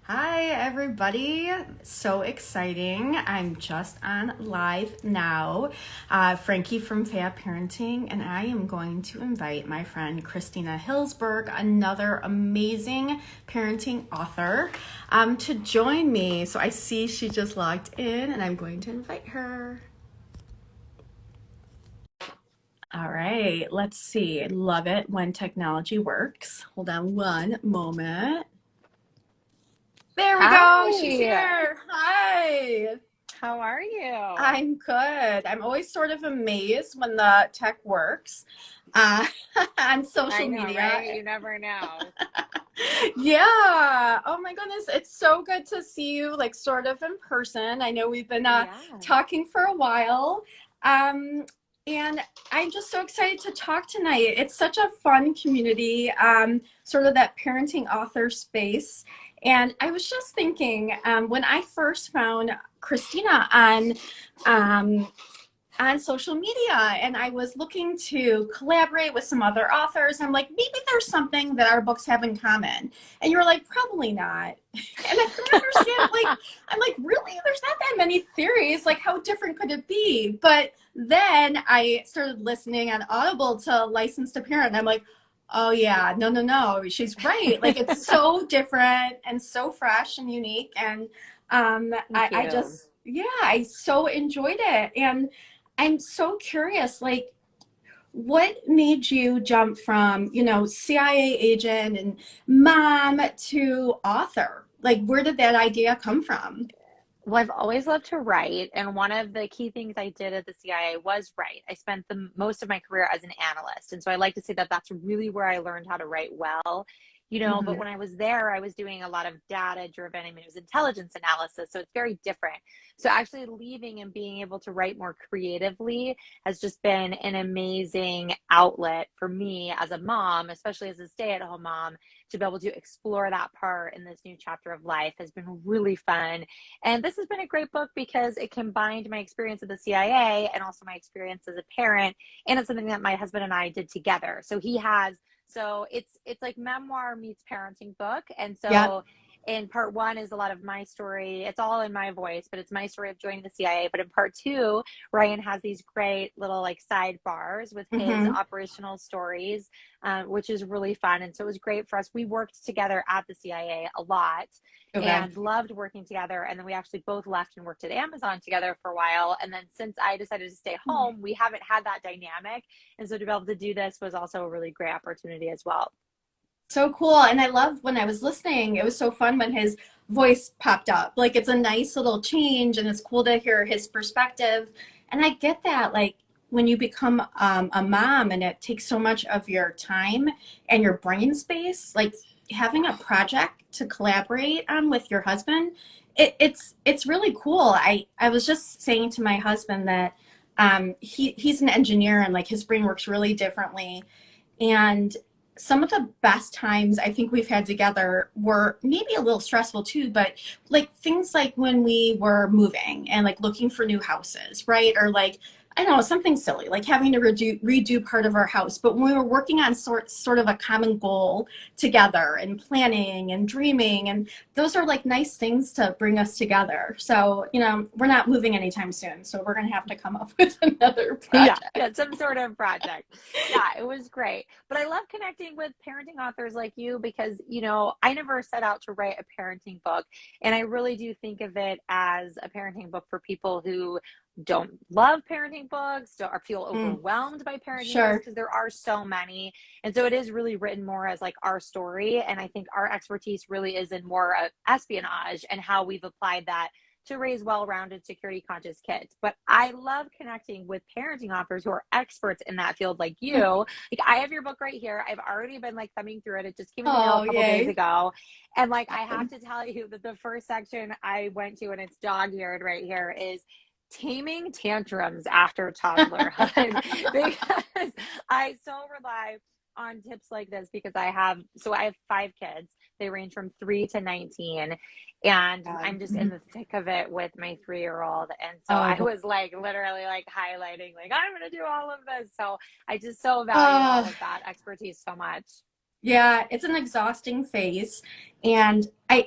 Hi, everybody. So exciting. I'm just on live now. Frankie from Fab Parenting, and I am going to invite my friend Christina Hillsberg, another amazing parenting author, to join me. So I see she just logged in, and I'm going to invite her. All right, let's see. Love it when technology works. Hold on one moment. There we go. She's Hi, here. Hi. how are you? I'm good. I'm always sort of amazed when the tech works uh, on social I know, media. right? You never know. Yeah. Oh my goodness. It's so good to see you, like, sort of in person. I know we've been Yeah. talking for a while. Um, and I'm just so excited to talk tonight. It's such a fun community, sort of that parenting author space. And I was just thinking, when I first found Christina um, on social media and I was looking to collaborate with some other authors. I'm like, maybe there's something that our books have in common. And you were like, probably not. And I couldn't understand, like, I'm like, really? There's not that many theories. Like, how different could it be? But then I started listening on Audible to License to Parent. And I'm like, oh yeah, no, no, no. She's right. Like, it's so different and so fresh and unique. And Thank I you. just, yeah, I so enjoyed it. And I'm so curious, like, what made you jump from, CIA agent and mom to author? Like, where did that idea come from? Well, I've always loved to write, and one of the key things I did at the CIA was write. I spent the most of my career as an analyst, and so I like to say that that's really where I learned how to write well. But Hmm. when I was there, I was doing a lot of data driven. I mean, it was intelligence analysis, so it's very different. So actually leaving and being able to write more creatively has just been an amazing outlet for me as a mom, especially as a stay-at-home mom, to be able to explore that part in this new chapter of life has been really fun. And this has been a great book because it combined my experience at the CIA and also my experience as a parent. And it's something that my husband and I did together. So it's like memoir meets parenting book. And Yep. so in part one is a lot of my story. It's all in my voice, but it's my story of joining the CIA. But in part two, Ryan has these great little like sidebars with his Hmm. operational stories, which is really fun. And so it was great for us. We worked together at the CIA a lot Okay. and loved working together. And then we actually both left and worked at Amazon together for a while. And then since I decided to stay home, we haven't had that dynamic. And so to be able to do this was also a really great opportunity as well. So cool. And I loved when I was listening, it was so fun when his voice popped up. Like, it's a nice little change and it's cool to hear his perspective. And I get that, like, when you become a mom and it takes so much of your time and your brain space, like having a project to collaborate on with your husband, it's really cool. I was just saying to my husband that he's an engineer and like his brain works really differently. And some of the best times I think we've had together were maybe a little stressful too, but like things like when we were moving and like looking for new houses, right? Or like, I don't know, something silly, like having to redo part of our house. But when we were working on sort of a common goal together and planning and dreaming, and those are like nice things to bring us together. So, we're not moving anytime soon. So we're going to have to come up with another Yeah, project. yeah, some sort of project. Yeah, it was great. But I love connecting with parenting authors like you because, I never set out to write a parenting book. And I really do think of it as a parenting book for people who don't love parenting books or feel Mm, overwhelmed by parenting books sure. because there are so many. And so it is really written more as like our story. And I think our expertise really is in more of espionage and how we've applied that to raise well-rounded security conscious kids. But I love connecting with parenting authors who are experts in that field like you. Like I have your book right here. I've already been like thumbing through it. It just came in the mail a Oh, couple days yay. ago. And like I have to tell you that the first section I went to, and it's dog-eared right here, is taming tantrums after toddlerhood because I so rely on tips like this because I have 5 kids. They range from 3 to 19 and I'm just in Mhm. the thick of it with my 3-year old. And so Oh I boy. was like literally like highlighting like I'm going to do all of this. So I just so value all Uh, of that expertise so much. Yeah, it's an exhausting phase. And I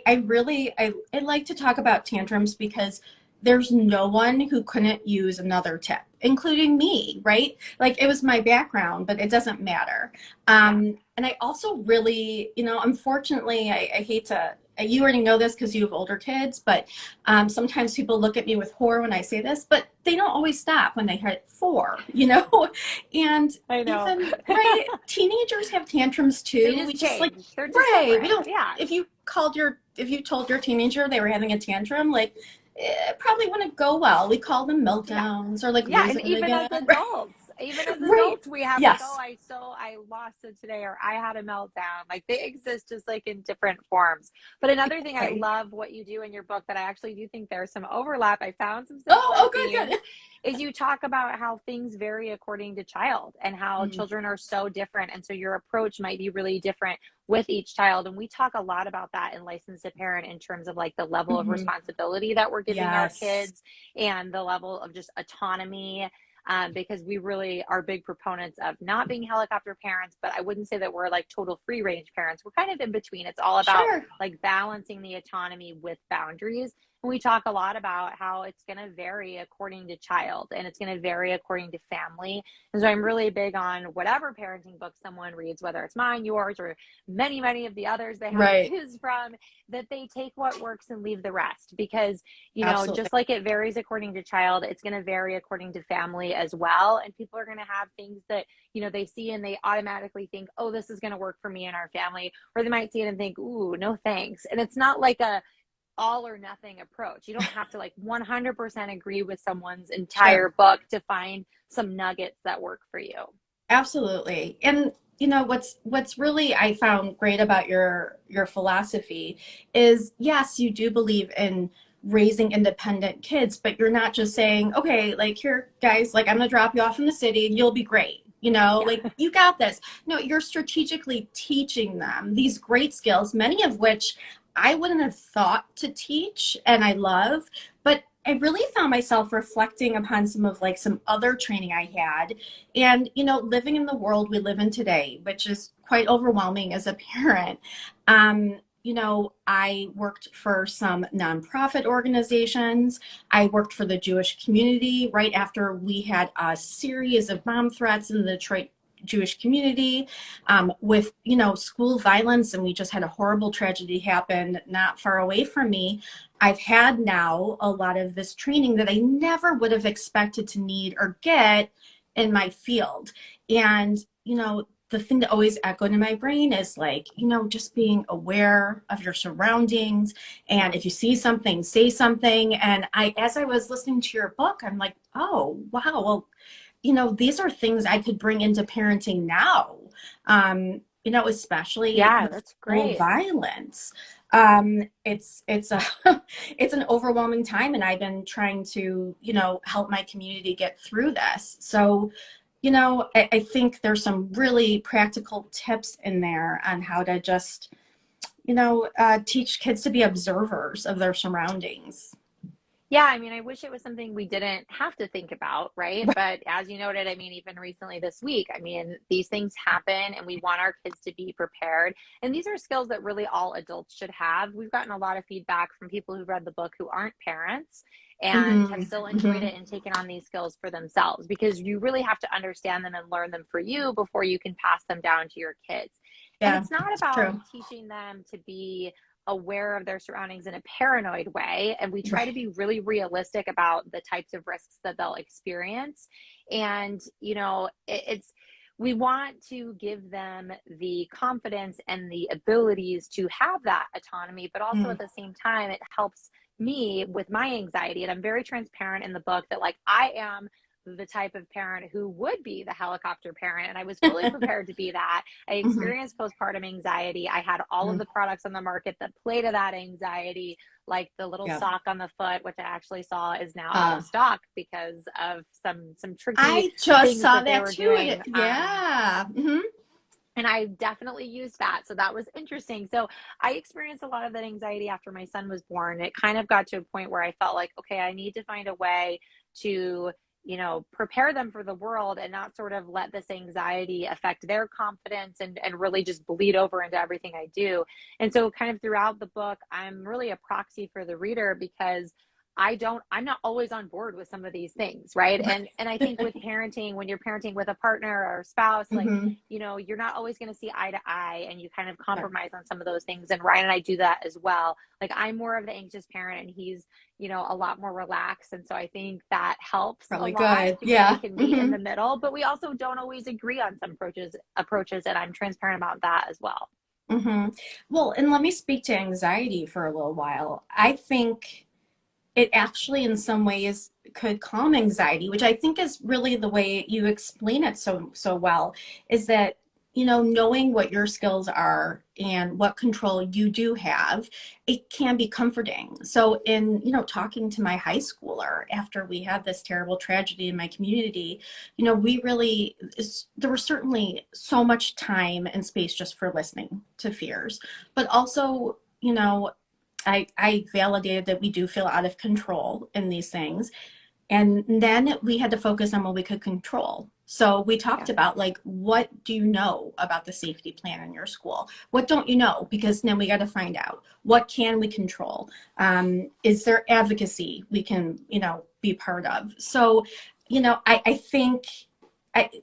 like to talk about tantrums because there's no one who couldn't use another tip, including me, right? Like it was my background, but it doesn't matter. Yeah. And I also really, unfortunately, I hate to, you already know this because you have older kids, but sometimes people look at me with horror when I say this, but they don't always stop when they hit four, And I know. even, right, teenagers have tantrums They too. We just just like, change. They're just right, we different. don't, Yeah. if you told your teenager they were having a tantrum, like, it probably wouldn't go well. We call them Yeah. meltdowns or like Yeah, losing and it again. even as Right. adults, we have like, oh, Yes. I lost it today, or I had a meltdown. Like they exist just like in different forms. But another thing I Right. love what you do in your book that I actually do think there's some overlap. I found some similar Oh, good, themes. good. Is you talk about how things vary according to child and how Mm, children are so different. And so your approach might be really different with each child. And we talk a lot about that in Licensed to Parent in terms of like the level of mhm. responsibility that we're giving our Yes. kids and the level of just autonomy. Because we really are big proponents of not being helicopter parents, but I wouldn't say that we're like total free range parents. We're kind of in between. It's all about Sure. like balancing the autonomy with boundaries. And we talk a lot about how it's going to vary according to child and it's going to vary according to family. And so I'm really big on whatever parenting book someone reads, whether it's mine, yours, or many, many of the others they have to Right. choose from, that they take what works and leave the rest. Because Absolutely. just like it varies according to child, it's going to vary according to family as well. And people are going to have things that, they see and they automatically think, oh, this is going to work for me and our family. Or they might see it and think, ooh, no thanks. And it's not like a all or nothing approach. You don't have to like 100% agree with someone's Sure. entire book to find some nuggets that work for you. Absolutely. And what's really I found great about your philosophy is yes, you do believe in raising independent kids, but you're not just saying, okay, like here guys, like I'm gonna drop you off in the city and you'll be great. Yeah. Like you got this. No, you're strategically teaching them these great skills, many of which I wouldn't have thought to teach and I love, but I really found myself reflecting upon some other training I had and, living in the world we live in today, which is quite overwhelming as a parent. I worked for some nonprofit organizations. I worked for the Jewish community right after we had a series of bomb threats in the Detroit Jewish community with, school violence. And we just had a horrible tragedy happen not far away from me. I've had now a lot of this training that I never would have expected to need or get in my field. And, the thing that always echoed in my brain is like, just being aware of your surroundings. And if you see something, say something. And as I was listening to your book, I'm like, oh, wow. Well, these are things I could bring into parenting now, especially Yeah, with that's school great. violence. It's a it's an overwhelming time, and I've been trying to help my community get through this. So, I think there's some really practical tips in there on how to just teach kids to be observers of their surroundings. Yeah, I mean, I wish it was something we didn't have to think about, right? But as you noted, I mean, even recently this week, I mean, these things happen and we want our kids to be prepared. And these are skills that really all adults should have. We've gotten a lot of feedback from people who've read the book who aren't parents and have Hmm. still enjoyed Hmm. it and taken on these skills for themselves because you really have to understand them and learn them for you before you can pass them down to your kids. And Yeah, it's not it's about true. teaching them to be aware of their surroundings in a paranoid way. And we try to Right. be really realistic about the types of risks that they'll experience. And, it's, we want to give them the confidence and the abilities to have that autonomy, but also Mm. at the same time, it helps me with my anxiety. And I'm very transparent in the book that, like, I am the type of parent who would be the helicopter parent. And I was fully prepared to be that. I Mhm. experienced postpartum anxiety. I had all of Mm. the products on the market that play to that anxiety, like the little Yeah. sock on the foot, which I actually saw is now out Uh, of stock because of some tricky I just things saw that they that were too. doing. Yeah. Hmm. And I definitely used that. So that was interesting. So I experienced a lot of that anxiety after my son was born. It kind of got to a point where I felt like, okay, I need to find a way to, prepare them for the world and not sort of let this anxiety affect their confidence and really just bleed over into everything I do. And so kind of throughout the book, I'm really a proxy for the reader because I'm not always on board with some of these things, right? And I think with parenting, when you're parenting with a partner or a spouse, like, Mm-hmm. you're not always going to see eye to eye, and you kind of Sure. compromise on some of those things. And Ryan and I do that as well. Like, I'm more of the anxious parent and he's, a lot more relaxed. And so I think that helps a Probably lot good. because we Yeah. can meet in Mm-hmm. the middle, but we also don't always agree on some approaches, and I'm transparent about that as well. Mm-hmm. Well, and let me speak to anxiety for a little while. I think it actually in some ways could calm anxiety, which I think is really the way you explain it so well, is that knowing what your skills are and what control you do have, it can be comforting. So in talking to my high schooler after we had this terrible tragedy in my community, we really there was certainly so much time and space just for listening to fears, but also I validated that we do feel out of control in these things. And then we had to focus on what we could control. So we talked Yeah. about like, what do you know about the safety plan in your school? What don't you know? Because then we got to find out what can we control. Is there advocacy we can, be part of? So, I think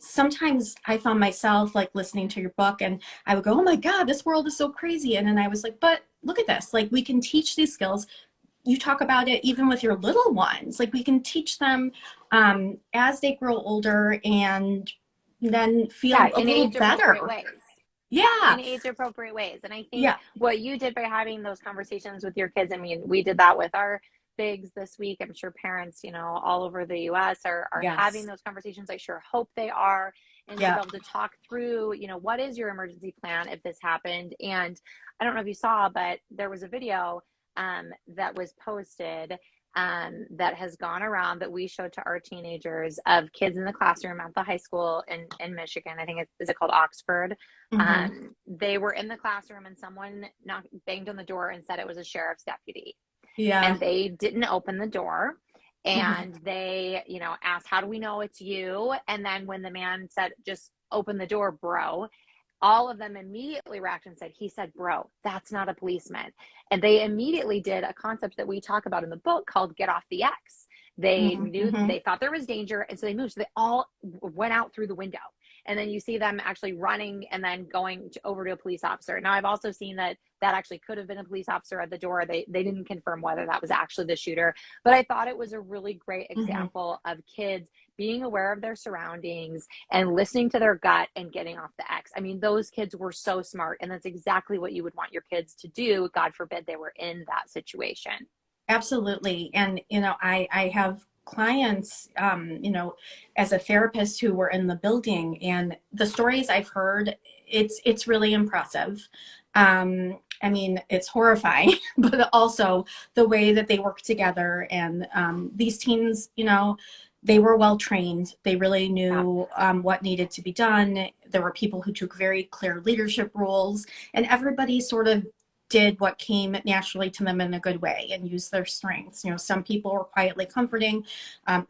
sometimes I found myself like listening to your book and I would go, oh my God, this world is so crazy. And then I was like, but look at this, like we can teach these skills. You talk about it even with your little ones, like we can teach them as they grow older and then Yeah, feel a in little age appropriate better. ways. Yeah, Yeah. in age appropriate ways. And I think Yeah. what you did by having those conversations with your kids, I mean, we did that with our bigs this week. I'm sure parents, all over the US are having Yes. those conversations. I sure hope they are. And to be Yeah. able to talk through, what is your emergency plan if this happened? And I don't know if you saw, but there was a video that was posted that has gone around that we showed to our teenagers of kids in the classroom at the high school in Michigan. I think is it called Oxford? Mm-hmm. They were in the classroom and someone banged on the door and said it was a sheriff's deputy. Yeah. And they didn't open the door. Mm-hmm. And they, asked, how do we know it's you? And then when the man said, just open the door, bro, all of them immediately reacted and said, he said, bro, that's not a policeman. And they immediately did a concept that we talk about in the book called get off the X. They knew, Mm-hmm. they thought there was danger. And so they moved. So they all went out through the window. And then you see them actually running and then going over to a police officer. Now, I've also seen that actually could have been a police officer at the door. They didn't confirm whether that was actually the shooter. But I thought it was a really great Mm-hmm. example of kids being aware of their surroundings and listening to their gut and getting off the X. I mean, those kids were so smart. And that's exactly what you would want your kids to do. God forbid they were in that situation. Absolutely. And, I have clients, as a therapist who were in the building and the stories I've heard, it's really impressive. I mean, it's horrifying, but also the way that they work together and these teens, they were well trained. They really Yeah. knew what needed to be done. There were people who took very clear leadership roles, and everybody sort of did what came naturally to them in a good way and used their strengths. Some people were quietly comforting.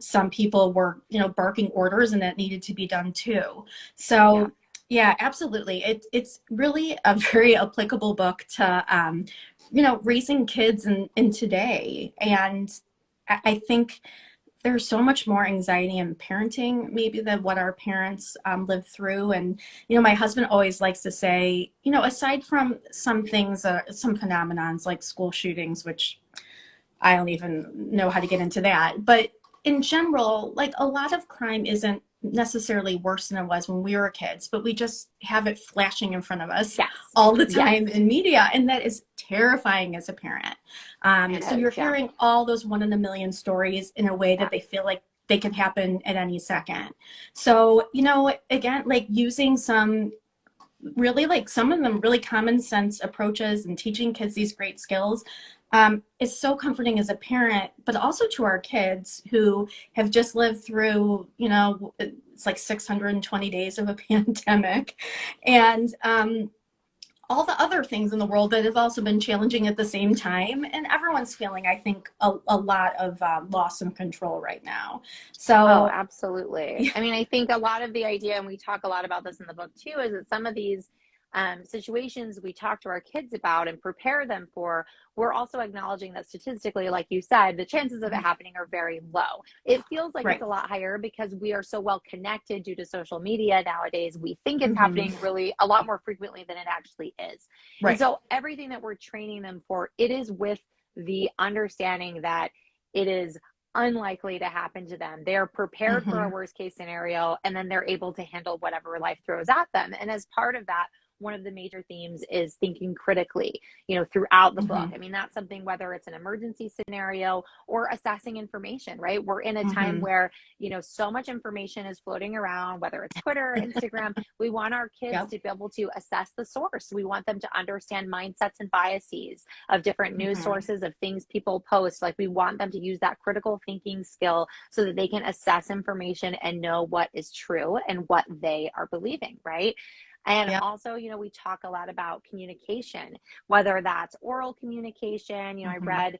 Some people were, barking orders, and that needed to be done too. Yeah. So yeah, absolutely. It's really a very applicable book to, raising kids in today. And I think there's so much more anxiety in parenting maybe than what our parents lived through. And my husband always likes to say, aside from some things, some phenomenons like school shootings, which I don't even know how to get into that, but in general, like a lot of crime isn't necessarily worse than it was when we were kids, but we just have it flashing in front of us Yes. all the Yes. time in media, and that is terrifying as a parent. It So you're is. Yeah. hearing all those one in a million stories in a way that Yeah. they feel like they could happen at any second. So, again, like using some really, like some of them really common sense approaches and teaching kids these great skills is so comforting as a parent, but also to our kids who have just lived through, it's like 620 days of a pandemic. And all the other things in the world that have also been challenging at the same time. And everyone's feeling, I think, a lot of loss and control right now. Oh, So, absolutely. yeah, I mean, I think a lot of the idea, and we talk a lot about this in the book too, is that some of these situations we talk to our kids about and prepare them for, we're also acknowledging that statistically, like you said, the chances of it happening are very low. It feels like it's right. a lot higher because we are so well connected due to social media nowadays. We think it's Hmm. happening really a lot more frequently than it actually is. And Right. so everything that we're training them for, it is with the understanding that it is unlikely to happen to them. They're prepared for a Hmm. worst case scenario, and then they're able to handle whatever life throws at them. And as part of that, one of the major themes is thinking critically, throughout the book. Hmm. I mean, that's something, whether it's an emergency scenario or assessing information, right? We're in a time Hmm. where, so much information is floating around, whether it's Twitter, Instagram. We want our kids Yep. to be able to assess the source. We want them to understand mindsets and biases of different news Hmm. sources, of things people post. Like, we want them to use that critical thinking skill so that they can assess information and know what is true and what they are believing, right? And Yep. also, we talk a lot about communication, whether that's oral communication. I Hmm. read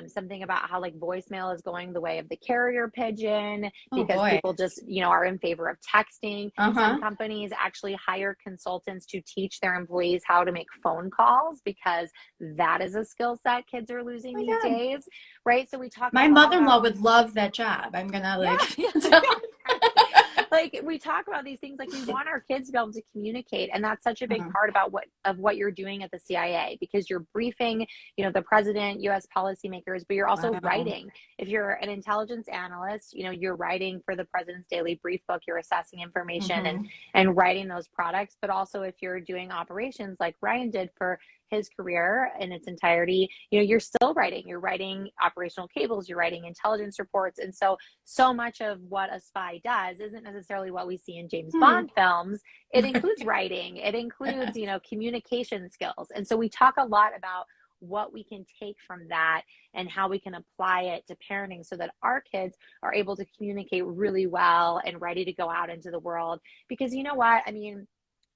something about how, like, voicemail is going the way of the carrier pigeon Oh because boy. people just, are in favor of texting. Some Uh-huh. companies actually hire consultants to teach their employees how to make phone calls because that is a skill set kids are losing Oh these my God. days, right? So we talk a My lot about, mother-in-law would love that job. I'm gonna yeah, like yeah, tell. right. Like, we talk about these things, like we want our kids to be able to communicate, and that's such a big Uh-huh. part about what you're doing at the CIA, because you're briefing, the president, U.S. policymakers, but you're also Wow. writing. If you're an intelligence analyst, you're writing for the president's daily brief book. You're assessing information and Hmm. writing those products. But also, if you're doing operations like Ryan did for his career in its entirety, you're still writing. You're writing operational cables, you're writing intelligence reports. And so much of what a spy does isn't necessarily what we see in James Hmm. Bond films. It includes writing, it includes, communication skills. And so we talk a lot about what we can take from that and how we can apply it to parenting so that our kids are able to communicate really well and ready to go out into the world. Because you know what? I mean,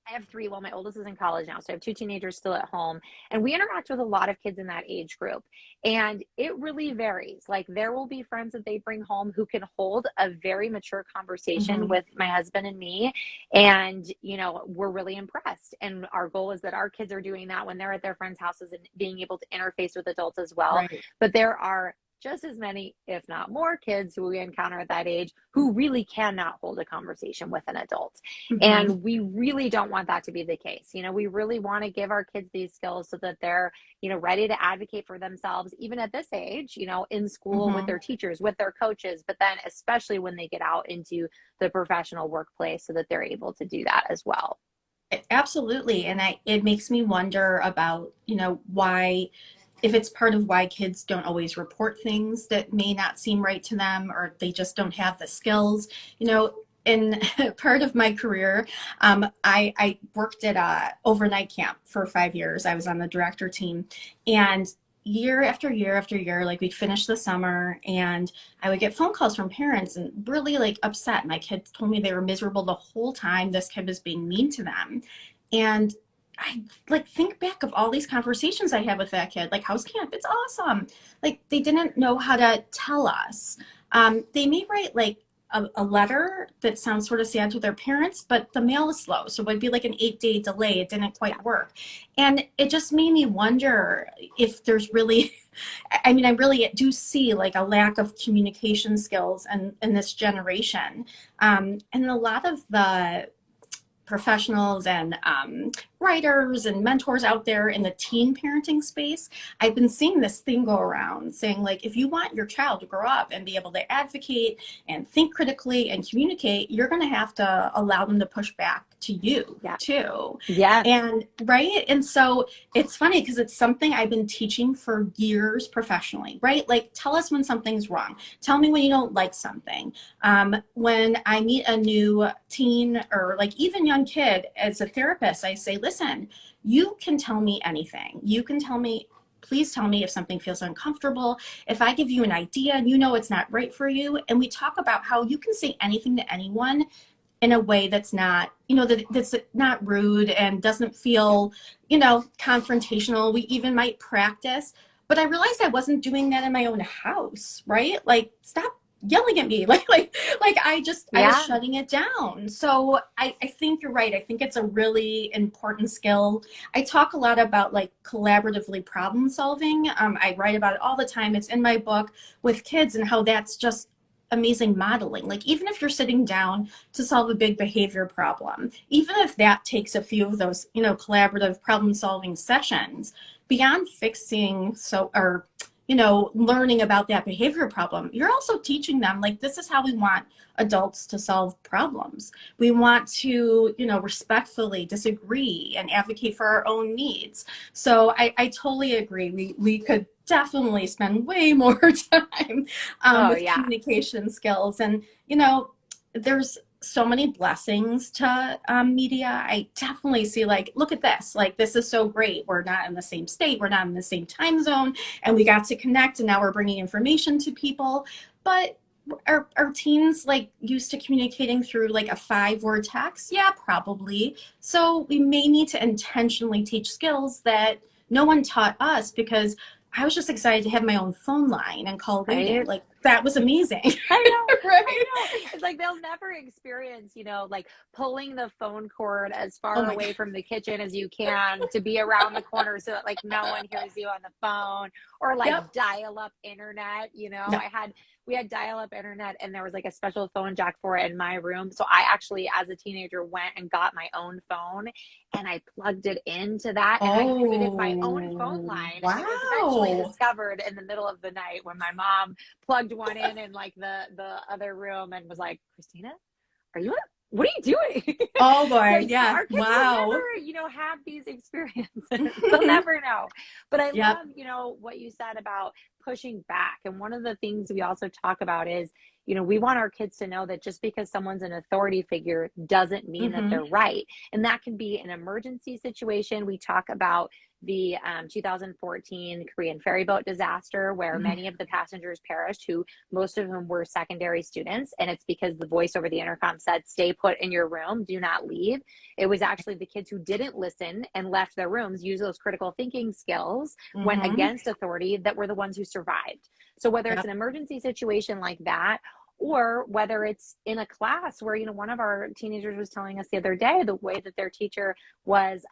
I have three. Well, my oldest is in college now, so I have two teenagers still at home. And we interact with a lot of kids in that age group. And it really varies. Like, there will be friends that they bring home who can hold a very mature conversation Hmm. with my husband and me. And, we're really impressed. And our goal is that our kids are doing that when they're at their friends' houses and being able to interface with adults as well. Right. But there are just as many, if not more, kids who we encounter at that age who really cannot hold a conversation with an adult. Hmm. And we really don't want that to be the case. We really want to give our kids these skills so that they're, ready to advocate for themselves, even at this age, in school with Hmm. their teachers, with their coaches, but then especially when they get out into the professional workplace so that they're able to do that as well. Absolutely. And it makes me wonder about, why, if it's part of why kids don't always report things that may not seem right to them, or they just don't have the skills. In part of my career, I worked at a overnight camp for 5 years. I was on the director team, and year after year after year, like we'd finish the summer, and I would get phone calls from parents and really like upset. My kids told me they were miserable the whole time. This kid was being mean to them, and I like think back of all these conversations I had with that kid, like house camp, it's awesome. Like they didn't know how to tell us. They may write like a letter that sounds sort of sad to their parents, but the mail is slow. So it would be like an 8-day delay. It didn't Yeah. quite work. And it just made me wonder if there's really, I mean, I really do see like a lack of communication skills in this generation. And a lot of the professionals and writers and mentors out there in the teen parenting space, I've been seeing this thing go around saying, like, if you want your child to grow up and be able to advocate and think critically and communicate, you're going to have to allow them to push back to you Yeah. too. Yes. And right. And so it's funny because it's something I've been teaching for years professionally, right? Like, tell us when something's wrong. Tell me when you don't like something. When I meet a new teen or like even young kid as a therapist, I say, listen, you can tell me anything. You can tell me, please tell me if something feels uncomfortable. If I give you an idea and you know it's not right for you, and we talk about how you can say anything to anyone in a way that's not, that's not rude and doesn't feel, confrontational. We even might practice, but I realized I wasn't doing that in my own house, right? Like, stop yelling at me. I was Yeah. shutting it down. So I think you're right. I think it's a really important skill. I talk a lot about like collaboratively problem solving. I write about it all the time. It's in my book with kids and how that's just amazing modeling. Like, even if you're sitting down to solve a big behavior problem, even if that takes a few of those, collaborative problem solving sessions, beyond fixing or learning about that behavior problem, you're also teaching them, like, this is how we want adults to solve problems. We want to, respectfully disagree and advocate for our own needs. So I totally agree. We could definitely spend way more time Oh, with yeah. communication skills. And, there's so many blessings to media. I definitely see, like, look at this. Like, this is so great. We're not in the same state. We're not in the same time zone. And we got to connect. And now we're bringing information to people. But are teens like used to communicating through like a 5-word text? Yeah, probably. So we may need to intentionally teach skills that no one taught us, because I was just excited to have my own phone line and call waiting. Right. Like, that was amazing. I know, I Right? know. It's like they'll never experience, like pulling the phone cord as Oh far my away from the kitchen as you can to be around the corner so that like no one hears you on the phone, or like Yep. dial-up internet. No. We had dial-up internet, and there was like a special phone jack for it in my room. So I actually, as a teenager, went and got my own phone and I plugged it into that, and I created my own phone Oh, line. And it was eventually wow. discovered in the middle of the night when my mom plugged one in like the other room and was like, Christina, are you up? What are you doing? Oh boy. So Yeah. our kids will Wow. never, have these experiences. They'll never know. But I Yep. love, what you said about pushing back. And one of the things we also talk about is, we want our kids to know that just because someone's an authority figure doesn't mean that Hmm. they're right. And that can be an emergency situation. We talk about the 2014 Korean ferry boat disaster, where Hmm. many of the passengers perished, who most of whom were secondary students. And it's because the voice over the intercom said, stay put in your room, do not leave. It was actually the kids who didn't listen and left their rooms, use those critical thinking skills, went Hmm. against authority, that were the ones who survived. So whether it's Yep. an emergency situation like that, or whether it's in a class where, one of our teenagers was telling us the other day the way that their teacher was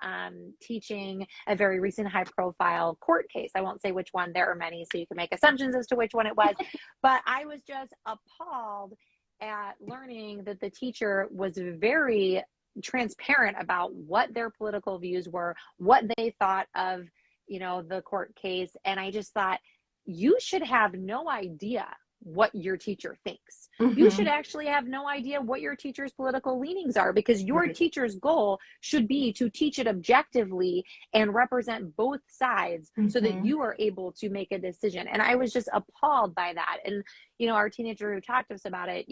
teaching a very recent high profile court case. I won't say which one, there are many, so you can make assumptions as to which one it was. But I was just appalled at learning that the teacher was very transparent about what their political views were, what they thought of, the court case. And I just thought, you should have no idea what your teacher thinks. You should Hmm. actually have no idea what your teacher's political leanings are, because your Right. teacher's goal should be to teach it objectively and represent both sides so that Hmm. you are able to make a decision. And I was just appalled by that. And, our teenager who talked to us about it,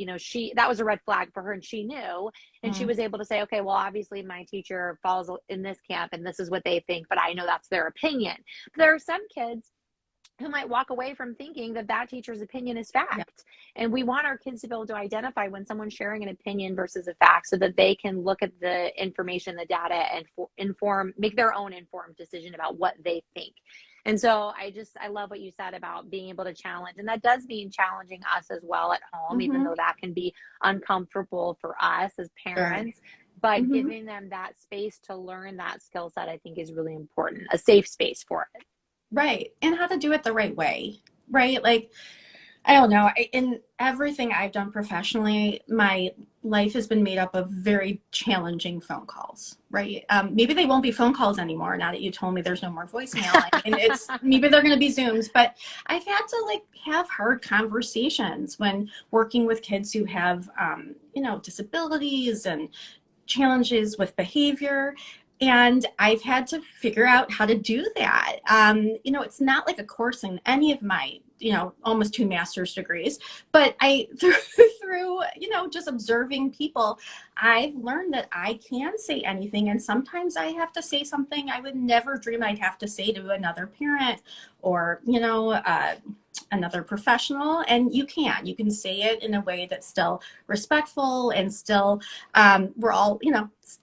that was a red flag for her, and she knew, and she Hmm. was able to say, okay, well, obviously my teacher falls in this camp and this is what they think, but I know that's their opinion. But there are some kids who might walk away from thinking that that teacher's opinion is Yeah. fact. And we want our kids to be able to identify when someone's sharing an opinion versus a fact, so that they can look at the information, the data, and make their own informed decision about what they think. And so I love what you said about being able to challenge. And that does mean challenging us as well at home, even Hmm. though that can be uncomfortable for us as Sure. parents. But Hmm. giving them that space to learn that skill set, I think, is really important, a safe space for it. Right. And how to do it the right way. Right. Like, I don't know. In everything I've done professionally, my life has been made up of very challenging phone calls, right? Maybe they won't be phone calls anymore now that you told me there's no more voicemail. I mean, it's maybe they're going to be Zooms, but I've had to like have hard conversations when working with kids who have, disabilities and challenges with behavior. And I've had to figure out how to do that. It's not like a course in any of my almost 2 master's degrees. But through, just observing people, I've learned that I can say anything. And sometimes I have to say something I would never dream I'd have to say to another parent or, another professional. And you can say it in a way that's still respectful and still, we're all,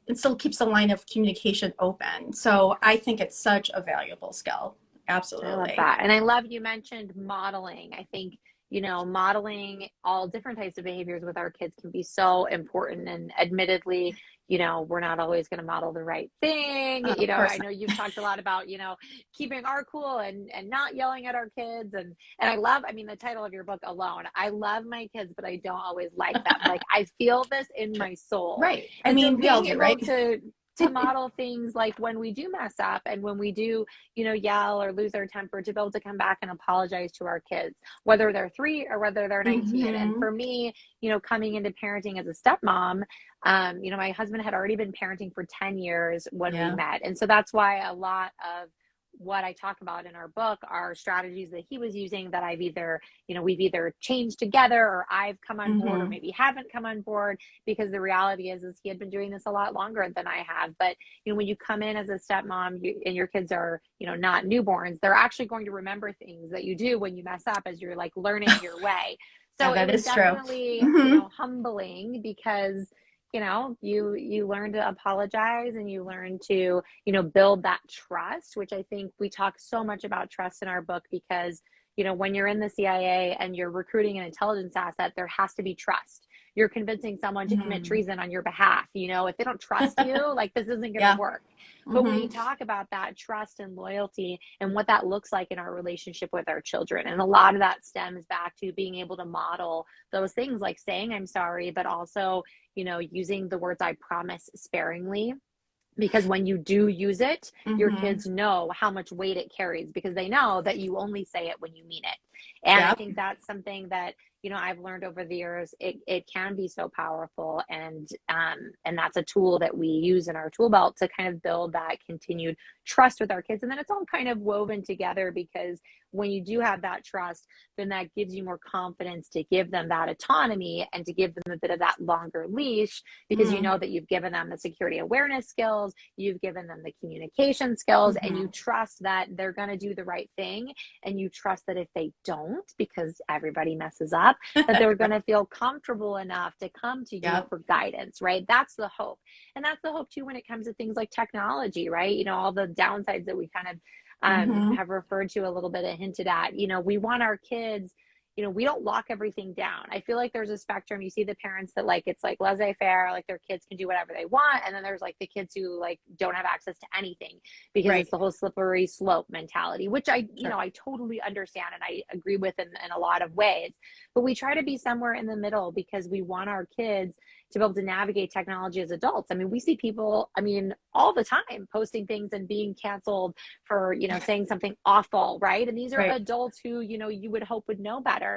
it still keeps the line of communication open. So I think it's such a valuable skill. I love Absolutely. that. And I love you mentioned modeling. I think, modeling all different types of behaviors with our kids can be so important. And admittedly, we're not always going to model the right thing. Of I course know you've talked a lot about, keeping our cool and not yelling at our kids. And I love, the title of your book alone, I love my kids, but I don't always like them. not. Like I feel this in my soul. Right. I And so mean, we all being do, able right? to model things like when we do mess up and when we do, yell or lose our temper, to be able to come back and apologize to our kids, whether they're 3 or whether they're 19. And Hmm. for me, coming into parenting as a stepmom, my husband had already been parenting for 10 years when we Yeah. met. And so that's why a lot of what I talk about in our book are strategies that he was using that we've either changed together or I've come on board or Hmm. maybe haven't come on board, because the reality is he had been doing this a lot longer than I have. But, when you come in as a stepmom and your kids are, not newborns, they're actually going to remember things that you do when you mess up as you're like learning your way. Yeah, So it that was is true. definitely, Hmm. humbling, because you learn to apologize and you learn to build that trust, which I think we talk so much about trust in our book, because when you're in the CIA and you're recruiting an intelligence asset, there has to be trust. You're convincing someone to commit Hmm. treason on your behalf. If they don't trust you, like, this isn't going to Yeah. work. But when Hmm. we talk about that trust and loyalty and what that looks like in our relationship with our children, and a lot of that stems back to being able to model those things, like saying I'm sorry, but also using the words I promise sparingly, because when you do use it, your Hmm. kids know how much weight it carries, because they know that you only say it when you mean it. And I Yep. think that's something that I've learned over the years. It can be so powerful, and that's a tool that we use in our tool belt to kind of build that continued trust with our kids. And then it's all kind of woven together, because when you do have that trust, then that gives you more confidence to give them that autonomy and to give them a bit of that longer leash, because you Hmm. know that you've given them the security awareness skills, you've given them the communication skills, and you Hmm. trust that they're going to do the right thing. And you trust that if they don't, because everybody messes up, that they're going to feel comfortable enough to come to you Yep. for guidance, right? That's the hope. And that's the hope too when it comes to things like technology, right? All the downsides that we kind of Hmm. have referred to a little bit and hinted at. We want our kids, we don't lock everything down. I feel like there's a spectrum. You see the parents that, like, it's like laissez-faire, like their kids can do whatever they want. And then there's like the kids who like don't have access to anything, because Right. it's the whole slippery slope mentality, which Sure. I totally understand and I agree with in a lot of ways. But we try to be somewhere in the middle, because we want our kids to be able to navigate technology as adults. We see people, all the time posting things and being canceled for, saying something awful, right? And these are Right. adults who, you would hope would know better.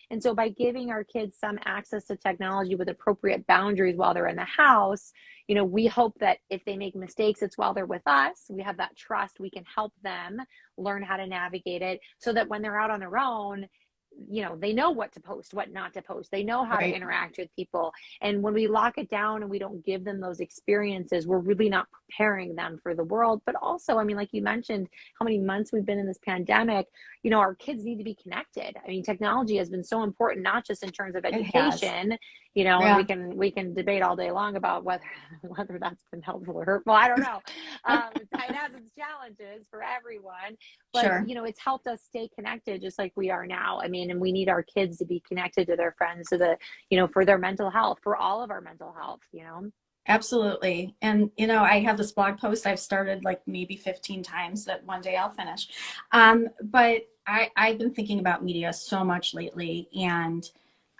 And so by giving our kids some access to technology with appropriate boundaries while they're in the house, we hope that if they make mistakes, it's while they're with us. We have that trust. We can help them learn how to navigate it, so that when they're out on their own, they know what to post, what not to post. They know how to Right. interact with people. And when we lock it down and we don't give them those experiences, we're really not preparing them for the world. But also, like you mentioned, how many months we've been in this pandemic, our kids need to be connected. Technology has been so important, not just in terms of It has. education, and Yeah. we can debate all day long about whether that's been helpful or hurtful. I don't know. It has its challenges for everyone, but Sure. it's helped us stay connected, just like we are now. And we need our kids to be connected to their friends, so that for their mental health, for all of our mental health. Absolutely. And, I have this blog post I've started like maybe 15 times that one day I'll finish. But I've been thinking about media so much lately. And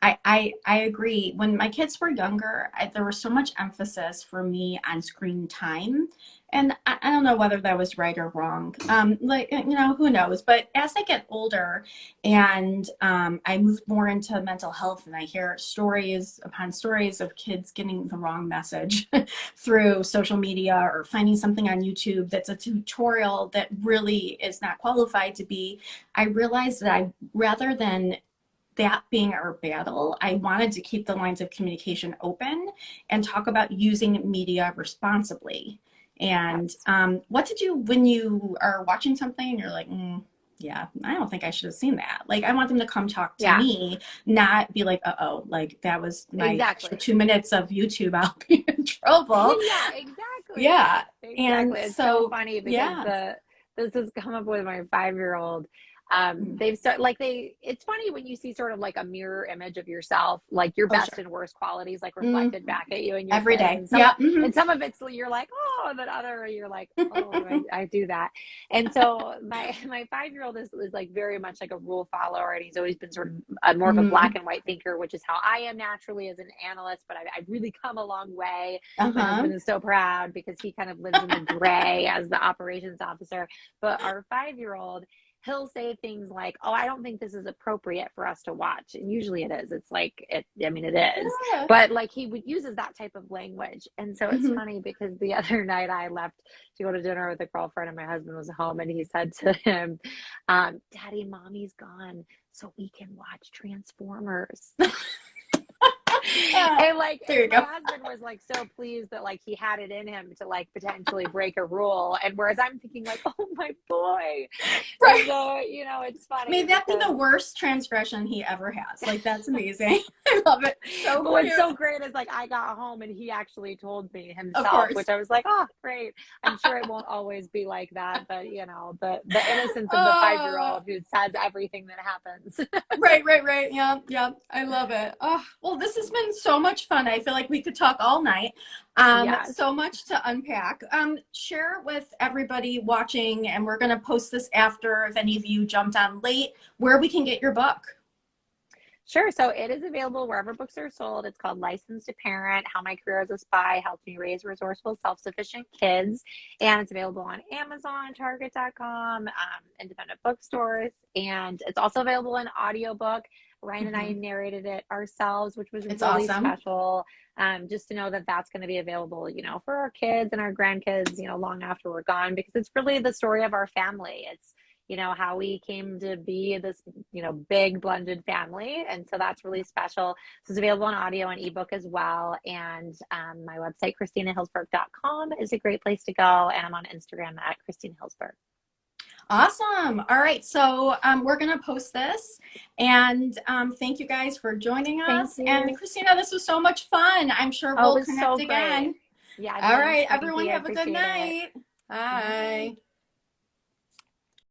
I agree. When my kids were younger, there was so much emphasis for me on screen time. And I don't know whether that was right or wrong. Like, you know, who knows? But as I get older and I moved more into mental health and I hear stories upon stories of kids getting the wrong message through social media or finding something on YouTube that's a tutorial that really is not qualified to be, I realized that rather than that being our battle, I wanted to keep the lines of communication open and talk about using media responsibly. And what to do when you are watching something and you're like, yeah, I don't think I should have seen that. Like, I want them to come talk to Yeah, me, not be like, uh-oh, like that was my extra exactly. 2 minutes of YouTube. I'll be in trouble. Yeah, exactly. Yeah. Exactly. And It's so so, funny because yeah. this has come up with my 5-year-old. Mm. They've started like it's funny when you see sort of like a mirror image of yourself, like your Oh, best sure. and worst qualities like Mm. reflected back at you and your Every kids. day. Yeah. And some of it's you're like, oh, and then other you're like, oh, do I do that? And so my 5-year-old is like very much like a rule follower, and he's always been sort of more of a black Mm. and white thinker, which is how I am naturally as an analyst, but I've really come a long way. My Uh-huh. husband is so proud because he kind of lives in the gray as the operations officer. But our 5-year-old, he'll say things like, oh, I don't think this is appropriate for us to watch. And usually it is. It's like, I mean, it is. Yeah. But like uses that type of language. And so it's Mhm. funny because the other night I left to go to dinner with a girlfriend and my husband was home and he said to him, Daddy, Mommy's gone so we can watch Transformers. And like There you my go. husband was like so pleased that like he had it in him to like potentially break a rule, and whereas I'm thinking like, oh my boy. And Right. so it's May funny that be because the worst transgression he ever has. Like, that's amazing. I love it. So but what's cute. so great is like I got home and he actually told me Of himself, course. which I was like, oh great. I'm sure it won't always be like that, but the innocence of the 5-year-old who says everything that happens. Right, right, right. Yeah, yeah. I love it. Oh, well, this has been so much fun. I feel like we could talk all night. Yes. So much to unpack. Share with everybody watching, and we're going to post this after if any of you jumped on late, where we can get your book. Sure. So it is available wherever books are sold. It's called Licensed to Parent: How My Career as a Spy Helped Me Raise Resourceful, Self-Sufficient Kids. And it's available on Amazon, Target.com, independent bookstores. And it's also available in audiobook. Ryan and I Mm-hmm. narrated it ourselves, which was It's really awesome. special. Just to know that that's going to be available, for our kids and our grandkids, long after we're gone, because it's really the story of our family. It's how we came to be this, big blended family. And so that's really special. So it's available on audio and ebook as well. And my website, ChristinaHillsberg.com, is a great place to go. And I'm on Instagram at Christina Hillsberg. Awesome. All right. So we're going to post this. And thank you guys for joining Thank us. And you. Christina, this was so much fun. I'm sure Oh, it we'll was so connect great. again. Yeah, All thanks, right. Frankie. Everyone I have a good appreciate it. night. Bye. Bye.